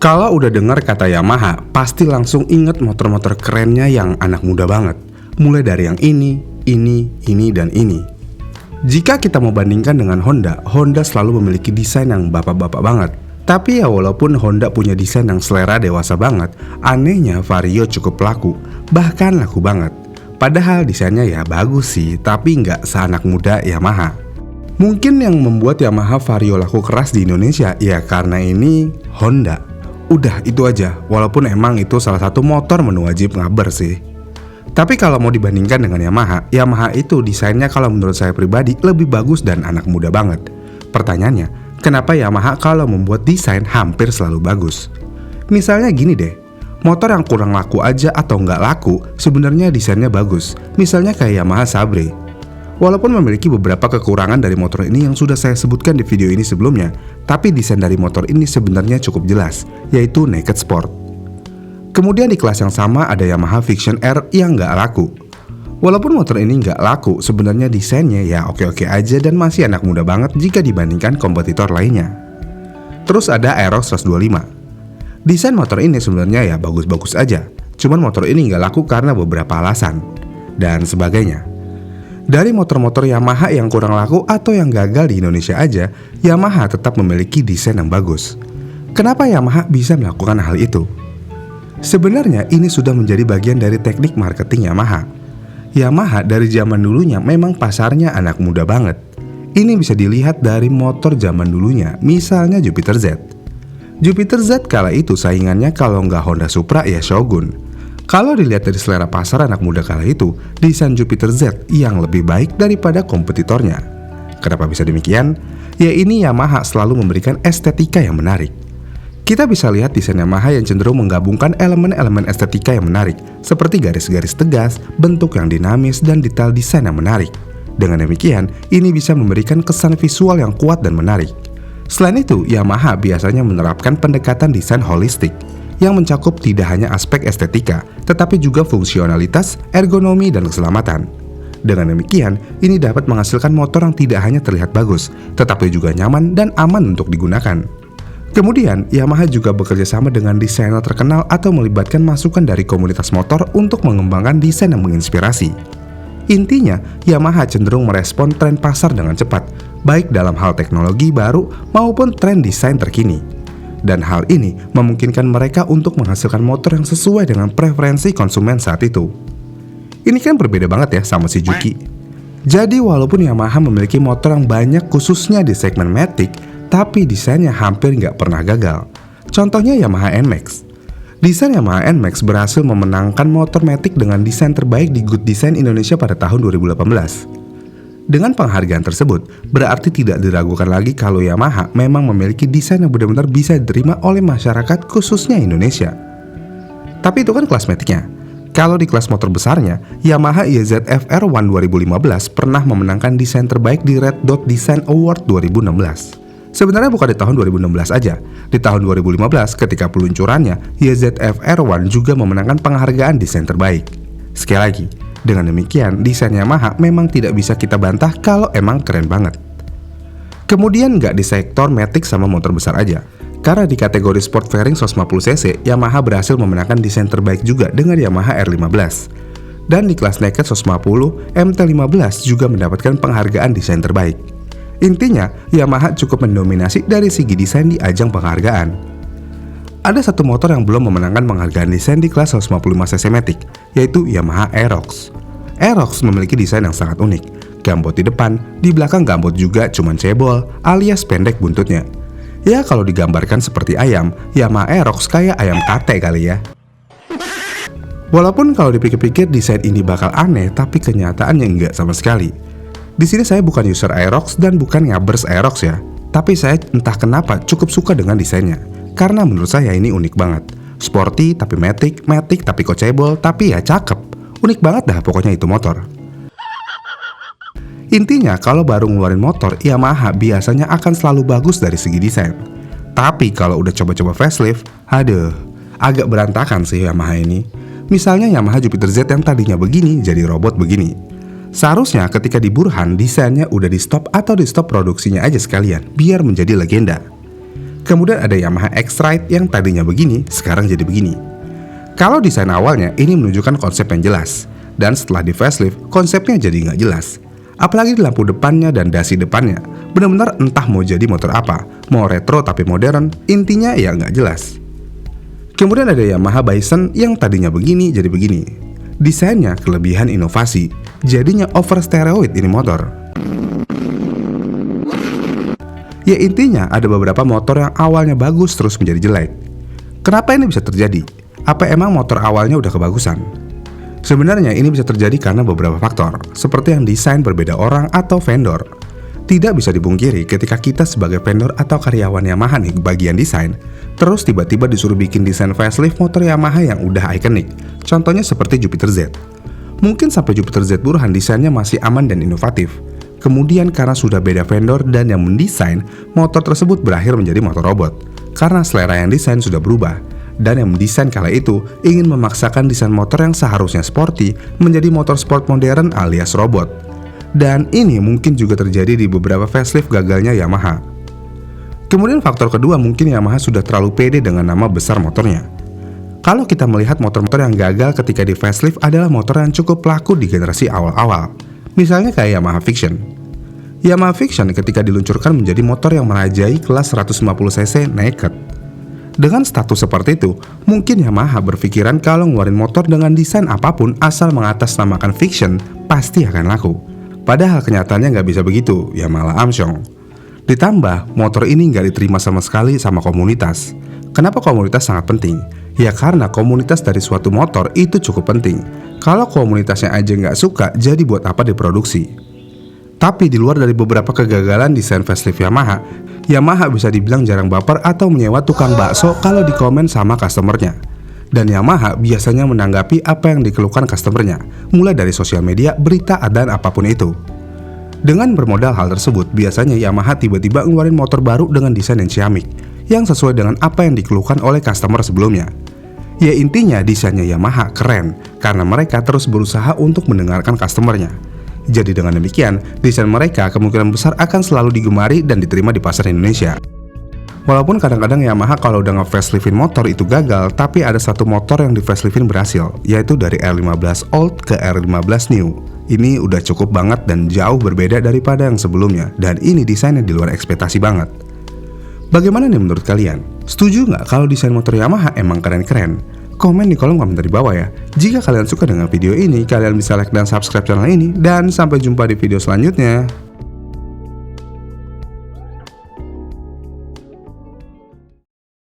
Kalau udah dengar kata Yamaha, pasti langsung inget motor-motor kerennya yang anak muda banget. Mulai dari yang ini, dan ini. Jika kita mau bandingkan dengan Honda, Honda selalu memiliki desain yang bapak-bapak banget. Tapi ya walaupun Honda punya desain yang selera dewasa banget, anehnya Vario cukup laku, bahkan laku banget. Padahal desainnya ya bagus sih, tapi nggak seanak muda Yamaha. Mungkin yang membuat Yamaha Vario laku keras di Indonesia, ya karena ini Honda. Udah itu aja, walaupun emang itu salah satu motor menu wajib ngaber sih. Tapi kalau mau dibandingkan dengan Yamaha, Yamaha itu desainnya kalau menurut saya pribadi lebih bagus dan anak muda banget. Pertanyaannya, kenapa Yamaha kalau membuat desain hampir selalu bagus? Misalnya gini deh, motor yang kurang laku aja atau nggak laku sebenarnya desainnya bagus. Misalnya kayak Yamaha Sabre. Walaupun memiliki beberapa kekurangan dari motor ini yang sudah saya sebutkan di video ini sebelumnya, tapi desain dari motor ini sebenarnya cukup jelas, yaitu Naked Sport. Kemudian di kelas yang sama ada Yamaha Vision R yang nggak laku. Walaupun motor ini nggak laku, sebenarnya desainnya ya oke-oke aja dan masih anak muda banget jika dibandingkan kompetitor lainnya. Terus ada Aerox 125. Desain motor ini sebenarnya ya bagus-bagus aja, cuman motor ini nggak laku karena beberapa alasan, dan sebagainya. Dari motor-motor Yamaha yang kurang laku atau yang gagal di Indonesia aja, Yamaha tetap memiliki desain yang bagus. Kenapa Yamaha bisa melakukan hal itu? Sebenarnya ini sudah menjadi bagian dari teknik marketing Yamaha. Yamaha dari zaman dulunya memang pasarnya anak muda banget. Ini bisa dilihat dari motor zaman dulunya, misalnya Jupiter Z. Jupiter Z kala itu saingannya kalau nggak Honda Supra ya Shogun. Kalau dilihat dari selera pasar anak muda kala itu, desain Jupiter Z yang lebih baik daripada kompetitornya. Kenapa bisa demikian? Ya ini Yamaha selalu memberikan estetika yang menarik. Kita bisa lihat desain Yamaha yang cenderung menggabungkan elemen-elemen estetika yang menarik, seperti garis-garis tegas, bentuk yang dinamis, dan detail desain yang menarik. Dengan demikian, ini bisa memberikan kesan visual yang kuat dan menarik. Selain itu, Yamaha biasanya menerapkan pendekatan desain holistik, yang mencakup tidak hanya aspek estetika, tetapi juga fungsionalitas, ergonomi, dan keselamatan. Dengan demikian, ini dapat menghasilkan motor yang tidak hanya terlihat bagus, tetapi juga nyaman dan aman untuk digunakan. Kemudian, Yamaha juga bekerja sama dengan desainer terkenal atau melibatkan masukan dari komunitas motor untuk mengembangkan desain yang menginspirasi. Intinya, Yamaha cenderung merespon tren pasar dengan cepat, baik dalam hal teknologi baru maupun tren desain terkini. Dan hal ini memungkinkan mereka untuk menghasilkan motor yang sesuai dengan preferensi konsumen saat itu. Ini kan berbeda banget ya sama Suzuki. Jadi walaupun Yamaha memiliki motor yang banyak khususnya di segmen Matic, tapi desainnya hampir nggak pernah gagal. Contohnya Yamaha NMAX. Desain Yamaha NMAX berhasil memenangkan motor Matic dengan desain terbaik di Good Design Indonesia pada tahun 2018. Dengan penghargaan tersebut, berarti tidak diragukan lagi kalau Yamaha memang memiliki desain yang benar-benar bisa diterima oleh masyarakat khususnya Indonesia. Tapi itu kan kelas Matic-nya. Kalau di kelas motor besarnya, Yamaha YZF-R 1 2015 pernah memenangkan desain terbaik di Red Dot Design Award 2016. Sebenarnya bukan di tahun 2016 aja. Di tahun 2015 ketika peluncurannya, YZF-R 1 juga memenangkan penghargaan desain terbaik. Sekali lagi, dengan demikian, desain Yamaha memang tidak bisa kita bantah kalau emang keren banget. Kemudian nggak di sektor Matic sama motor besar aja. Karena di kategori sport fairing 150cc, Yamaha berhasil memenangkan desain terbaik juga dengan Yamaha R15. Dan di kelas naked 150, MT15 juga mendapatkan penghargaan desain terbaik. Intinya, Yamaha cukup mendominasi dari segi desain di ajang penghargaan. Ada satu motor yang belum memenangkan penghargaan desain di kelas 155cc Matic, yaitu Yamaha Aerox. Aerox memiliki desain yang sangat unik. Gambot di depan, di belakang gambot juga cuman cebol alias pendek buntutnya. Ya kalau digambarkan seperti ayam, Yamaha Aerox kayak ayam kate kali ya. Walaupun kalau dipikir-pikir desain ini bakal aneh, tapi kenyataannya enggak sama sekali. Di sini saya bukan user Aerox dan bukan ngabers Aerox ya, tapi saya entah kenapa cukup suka dengan desainnya. Karena menurut saya ini unik banget. Sporty tapi Matic, Matic tapi coachable, tapi ya cakep. Unik banget dah pokoknya itu motor. Intinya kalau baru ngeluarin motor, Yamaha biasanya akan selalu bagus dari segi desain. Tapi kalau udah coba-coba facelift, aduh, agak berantakan sih Yamaha ini. Misalnya Yamaha Jupiter Z yang tadinya begini jadi robot begini. Seharusnya ketika di Burhan desainnya udah di stop atau di stop produksinya aja sekalian biar menjadi legenda. Kemudian ada Yamaha X-Ride yang tadinya begini, sekarang jadi begini. Kalau desain awalnya ini menunjukkan konsep yang jelas, dan setelah di facelift, konsepnya jadi nggak jelas. Apalagi di lampu depannya dan dasi depannya, benar-benar entah mau jadi motor apa, mau retro tapi modern, intinya ya nggak jelas. Kemudian ada Yamaha Bison yang tadinya begini jadi begini. Desainnya kelebihan inovasi, jadinya over steroid ini motor. Ya intinya ada beberapa motor yang awalnya bagus terus menjadi jelek. Kenapa ini bisa terjadi? Apa emang motor awalnya udah kebagusan? Sebenarnya ini bisa terjadi karena beberapa faktor, seperti yang desain berbeda orang atau vendor. Tidak bisa dipungkiri ketika kita sebagai vendor atau karyawan Yamaha nih bagian desain, terus tiba-tiba disuruh bikin desain facelift motor Yamaha yang udah ikonik. Contohnya seperti Jupiter Z. Mungkin sampai Jupiter Z Burhan desainnya masih aman dan inovatif. Kemudian karena sudah beda vendor dan yang mendesain, motor tersebut berakhir menjadi motor robot. Karena selera yang desain sudah berubah. Dan yang mendesain kala itu ingin memaksakan desain motor yang seharusnya sporty menjadi motor sport modern alias robot. Dan ini mungkin juga terjadi di beberapa facelift gagalnya Yamaha. Kemudian faktor kedua mungkin Yamaha sudah terlalu pede dengan nama besar motornya. Kalau kita melihat motor-motor yang gagal ketika di facelift adalah motor yang cukup laku di generasi awal-awal. Misalnya kayak Yamaha Fiction. Yamaha Fiction ketika diluncurkan menjadi motor yang merajai kelas 150cc naked. Dengan status seperti itu, mungkin Yamaha berpikiran kalau ngeluarin motor dengan desain apapun asal mengatasnamakan Fiction pasti akan laku. Padahal kenyataannya nggak bisa begitu, ya malah amsyong. Ditambah, motor ini nggak diterima sama sekali sama komunitas. Kenapa komunitas sangat penting? Ya karena komunitas dari suatu motor itu cukup penting. Kalau komunitasnya aja nggak suka, jadi buat apa diproduksi? Tapi di luar dari beberapa kegagalan desain facelift Yamaha, Yamaha bisa dibilang jarang baper atau menyewa tukang bakso kalau dikomen sama customernya. Dan Yamaha biasanya menanggapi apa yang dikeluhkan customernya, mulai dari sosial media, berita, dan apapun itu. Dengan bermodal hal tersebut, biasanya Yamaha tiba-tiba ngeluarin motor baru dengan desain yang ciamik, yang sesuai dengan apa yang dikeluhkan oleh customer sebelumnya. Ya intinya desainnya Yamaha keren, karena mereka terus berusaha untuk mendengarkan customernya. Jadi dengan demikian, desain mereka kemungkinan besar akan selalu digemari dan diterima di pasar Indonesia. Walaupun kadang-kadang Yamaha kalau udah nge-faceliftin motor itu gagal, tapi ada satu motor yang di-faceliftin berhasil, yaitu dari R15 Old ke R15 New. Ini udah cukup banget dan jauh berbeda daripada yang sebelumnya, dan ini desainnya di luar ekspektasi banget. Bagaimana nih menurut kalian? Setuju nggak kalau desain motor Yamaha emang keren-keren? Komen di kolom komentar di bawah ya. Jika kalian suka dengan video ini, kalian bisa like dan subscribe channel ini. Dan sampai jumpa di video selanjutnya.